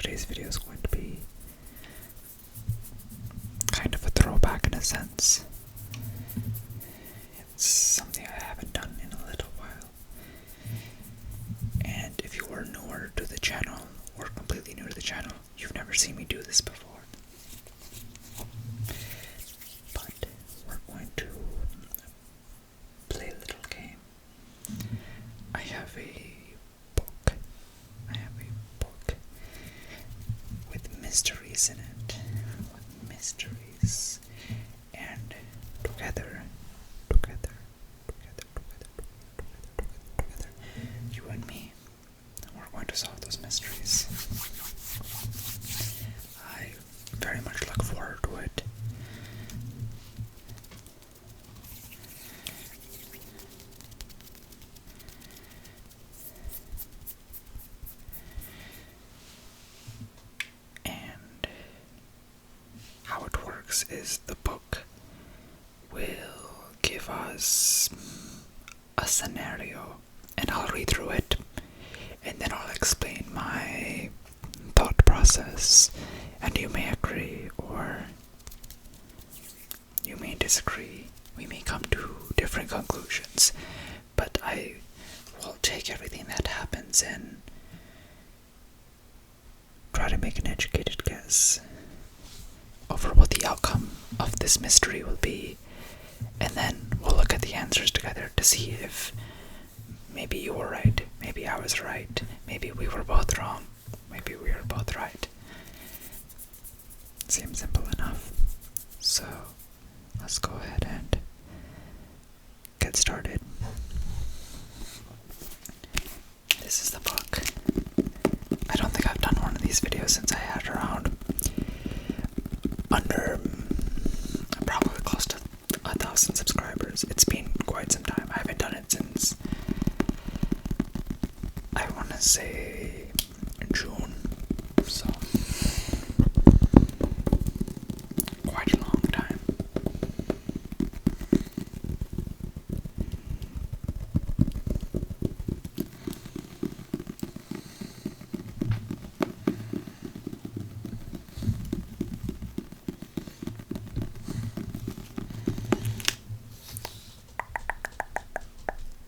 today's video is going to be kind of a throwback in a sense. It's something I haven't done in a little while. And if you are newer to the channel, or completely new to the channel, you've never seen me do this before. But we're going to play a little game. I have a book with mysteries in it. And together, you and me, we're going to solve those mysteries. I very much look forward to it. And how it works is the book will give us a scenario, and I'll read through it, and then I'll explain my thought process, and you may agree or you may disagree. We may come to different conclusions, but I will take everything that happens and try to make an educated guess over what the outcome of this mystery will be, and then we'll look at the answers together to see if maybe you were right, maybe I was right, maybe we were both wrong, maybe we were both right. Seems simple enough. So let's go ahead and get started. This is the book. I don't think I've done one of these videos since I had around under probably close to 1,000 subscribers. It's been quite some time. I haven't done it since, I want to say, June, so quite a long time.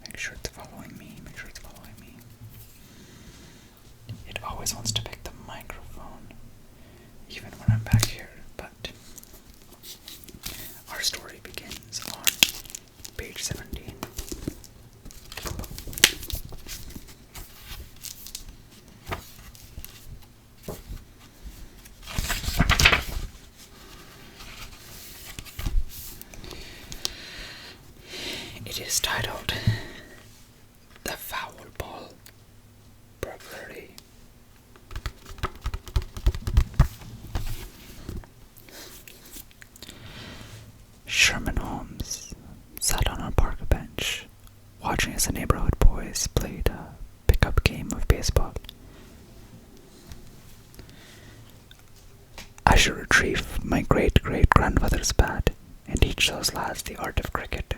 Make sure it's following me. It always wants to pick the microphone, even when I'm back here, but our story begins on page 17. It is titled The Foul Ball Burglary. Sherman Holmes sat on a park bench, watching as the neighborhood boys played a pickup game of baseball. I should retrieve my great-great-grandfather's bat and teach those lads the art of cricket,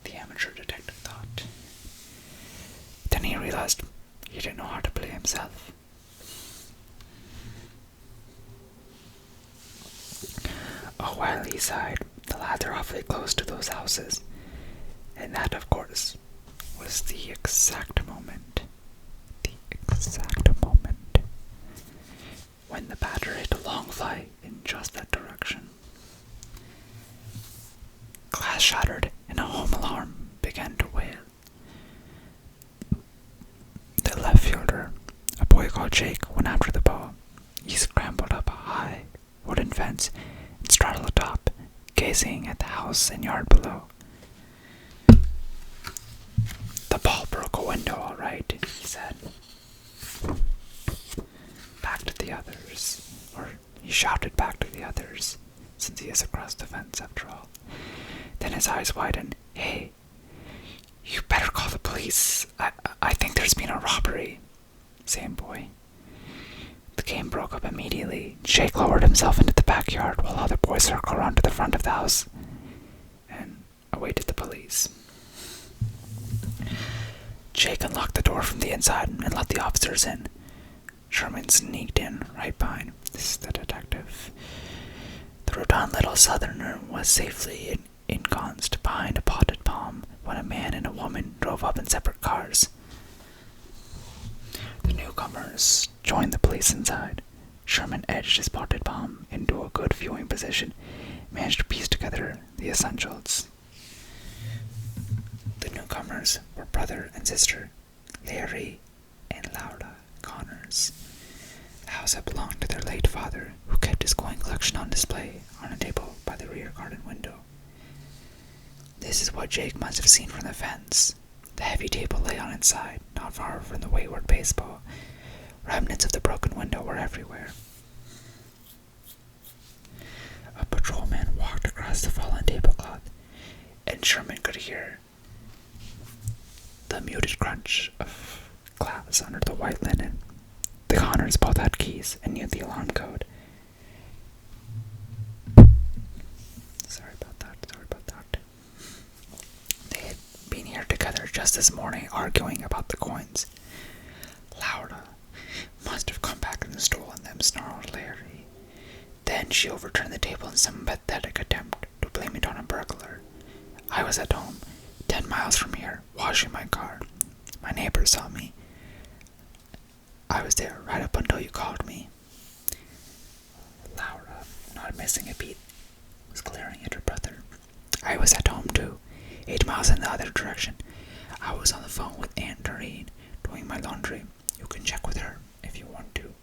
the amateur detective thought. Then he realized he didn't know how to play himself. Oh, well, he sighed. The lads are awfully close to those houses. And that, of course, was the exact moment when the batter hit a long fly in just that direction. Glass shattered and a home alarm began to wail. The left fielder, a boy called Jake, went after the ball. He scrambled up a high wooden fence and straddled atop, gazing at the house and yard below. The ball broke a window, all right, he said. He shouted back to the others, since he is across the fence after all. Then his eyes widened. Hey, you better call the police. I think there's been a robbery. Same boy. The game broke up immediately. Jake lowered himself into the backyard while other boys circled around to the front of the house and awaited the police. Jake unlocked the door from the inside and let the officers in. Sherman sneaked in right behind. This is the detective. The rotund little southerner was safely ensconced behind a potted palm when a man and a woman drove up in separate cars. The newcomers joined the police inside. Sherman edged his potted palm into a good viewing position, managed to piece together the essentials. The newcomers were brother and sister, Larry and Laura Connors. The house had belonged to their late father, who kept his coin collection on display on a table by the rear garden window. This is what Jake must have seen from the fence. The heavy table lay on its side, not far from the wayward baseball. Remnants of the broken window were everywhere. A patrolman walked across the fallen tablecloth, and Sherman could hear the muted crunch of glass under the white linen. The Connors both had keys and knew the alarm code. Sorry about that. They had been here together just this morning, arguing about the coins. Laura must have come back and stolen them, snarled Larry. Then she overturned the table in some pathetic attempt to blame it on a burglar. I was at home, 10 miles from here, washing my car. My neighbor saw me. I was there right up until you called me. Laura, not missing a beat, was glaring at her brother. I was at home too, 8 miles in the other direction. I was on the phone with Aunt Doreen, doing my laundry. You can check with her if you want to.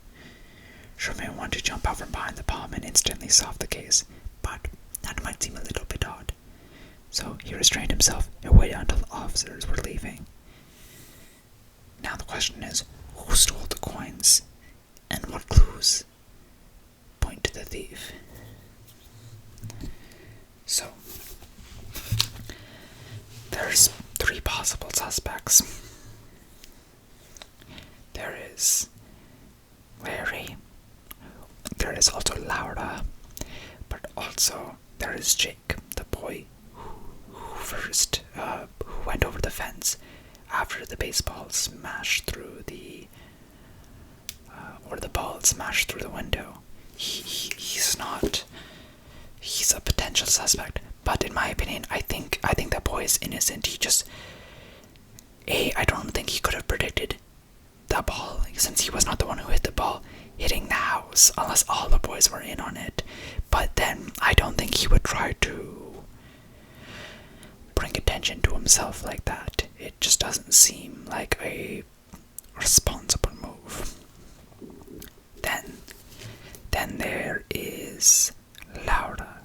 Sherman wanted to jump out from behind the palm and instantly solve the case, but that might seem a little bit odd. So he restrained himself and waited until the officers were leaving. Now the question is, who stole the coins, and what clues point to the thief? So, there's 3 possible suspects. There is Larry, there is also Laura, but also there is Jake, the boy who went over the fence after the baseball smashed through the ball smashed through the window. He's a potential suspect, but in my opinion, I think that boy is innocent. I don't think he could have predicted the ball, since he was not the one who hit the ball hitting the house, unless all the boys were in on it. But then I don't think he would try to bring attention to himself like that. It just doesn't seem like a responsible move. Then there is Laura,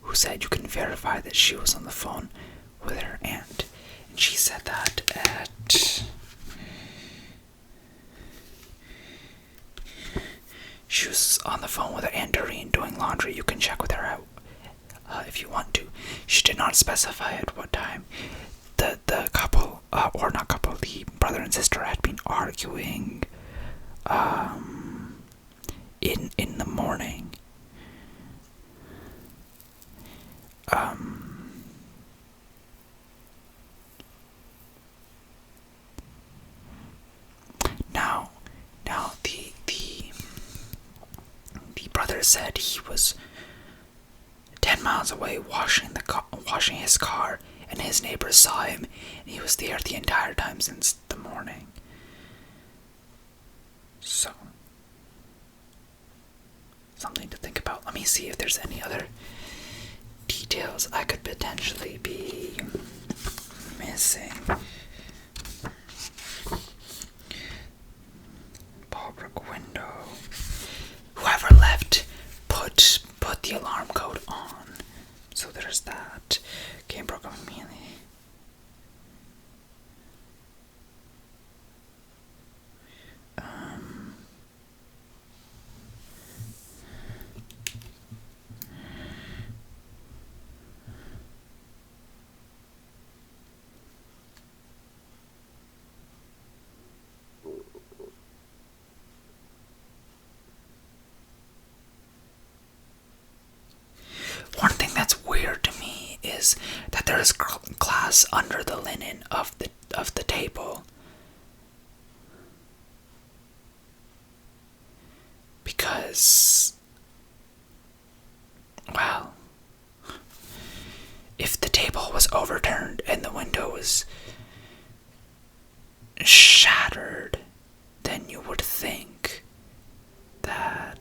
who said you can verify that she was on the phone with her aunt. And she said that she was on the phone with her Aunt Doreen doing laundry. You can check with her out if you want to. She did not specify at what time. The couple, or not couple, the brother and sister had been arguing in the morning. Now the brother said he was 10 miles away washing his car, and his neighbors saw him, and he was there the entire time since the morning. So, something to think about. Let me see if there's any other details I could potentially be missing. Ballbrook window. Whoever left put the alarm code on. So there's that. Game broke up immediately. One thing that's weird to me is that there is glass under the linen of the table. because, well, if the table was overturned and the window was shattered, then you would think that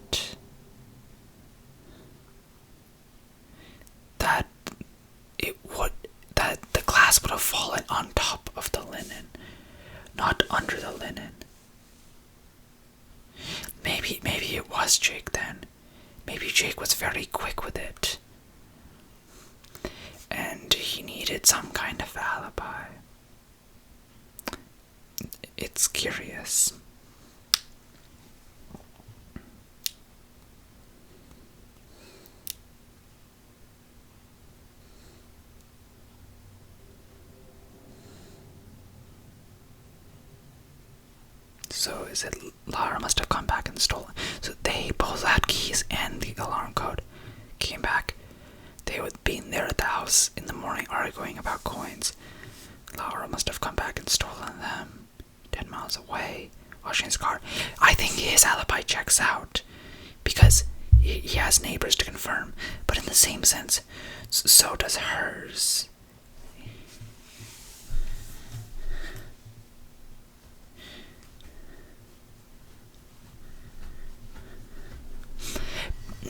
the glass would have fallen on top of the linen, not under the linen. Maybe it was Jake then. Maybe Jake was very quick with it, and he needed some kind of alibi. It's curious. So is it Laura must have come back and stolen? So they both had keys and the alarm code. Came back. They would be there at the house in the morning arguing about coins. Laura must have come back and stolen them. 10 miles away, washing his car. I think his alibi checks out because he has neighbors to confirm, but in the same sense, so does hers.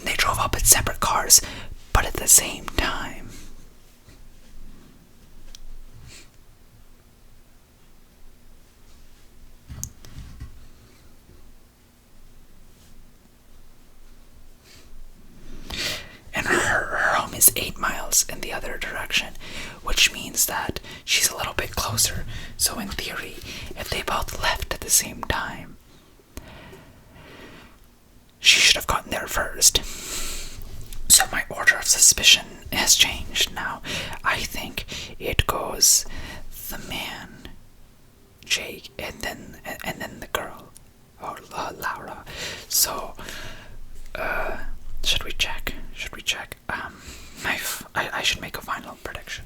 They drove up in separate cars, but at the same time. And her home is 8 miles in the other direction, which means that she's a little bit closer. So in theory, if they both left at the same time, she should have gotten there first. So my order of suspicion has changed now. I think it goes the man, Jake, and then the girl, or Laura. So, should we check? I should make a final prediction.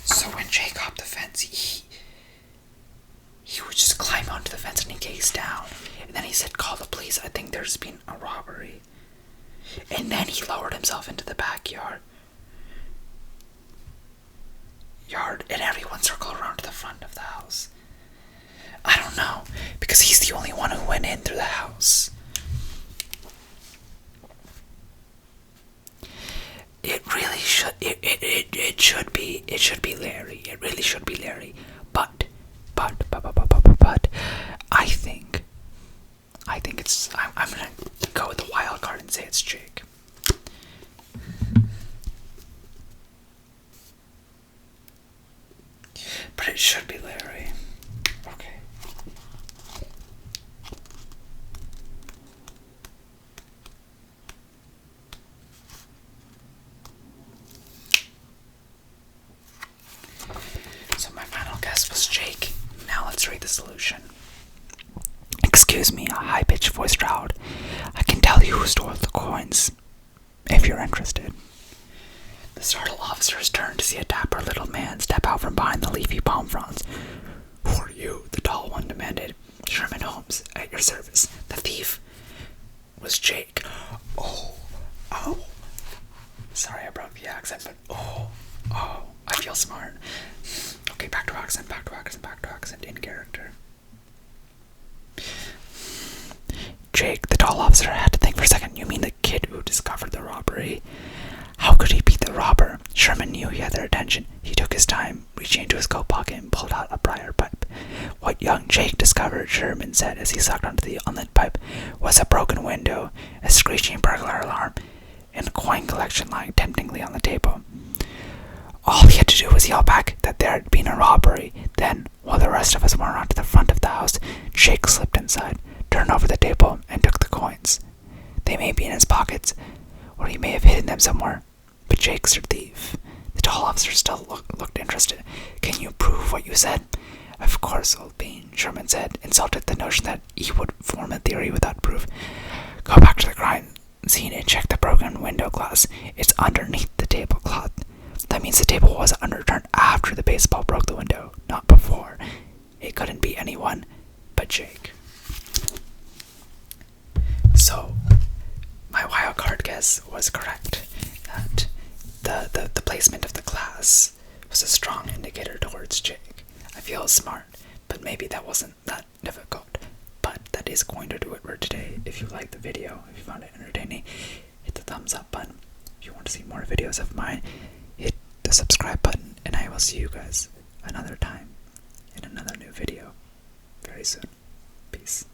So when Jake hopped the fence, he would just climb onto the fence and he gazed down. And then he said, "Call the police. I think there's been a robbery." And then he lowered himself into the backyard. And everyone circled around to the front of the house. I don't know, because he's the only one who went in through the house. It really should. It should be Larry. It really should be Larry. But I think it's. I'm gonna go with the wild card and say it's Jake. But it should be Larry. Okay. So my final guess was Jake. Now let's read the solution. Excuse me, a high-pitched voice growled. I can tell you who stole the coins, if you're interested. The startled officers turned to see a dapper little man step out from behind the leafy palm fronds. Who are you? The tall one demanded. Sherman Holmes, at your service. The thief was Jake. Oh. Sorry I broke the accent, but I feel smart. Okay, back to accent, in character. Jake, the tall officer, had to think for a second. You mean the kid who discovered the robbery? How could he be the robber? Sherman knew he had their attention. He took his time, reaching into his coat pocket and pulled out a briar pipe. What young Jake discovered, Sherman said as he sucked onto the unlit pipe, was a broken window, a screeching burglar alarm, and a coin collection lying temptingly on the table. All he had to do was yell back that there had been a robbery. Then, while the rest of us went around to the front of the house, Jake slipped inside, turned over the table, and took the coins. They may be in his pockets, or he may have hidden them somewhere. But Jake's your thief. The tall officer still looked interested. Can you prove what you said? Of course, old bean, Sherman said, insulted at the notion that he would form a theory without proof. Go back to the crime scene and check the broken window glass. It's underneath the tablecloth. That means the table was underturned after the baseball broke the window, not before. It couldn't be anyone but Jake. So, my wild card guess was correct. That the placement of the glass was a strong indicator towards Jake. I feel smart, but maybe that wasn't that difficult. But that is going to do it for today. If you liked the video, if you found it entertaining, hit the thumbs up button. If you want to see more videos of mine, hit the subscribe button, and I will see you guys another time in another new video very soon. Peace.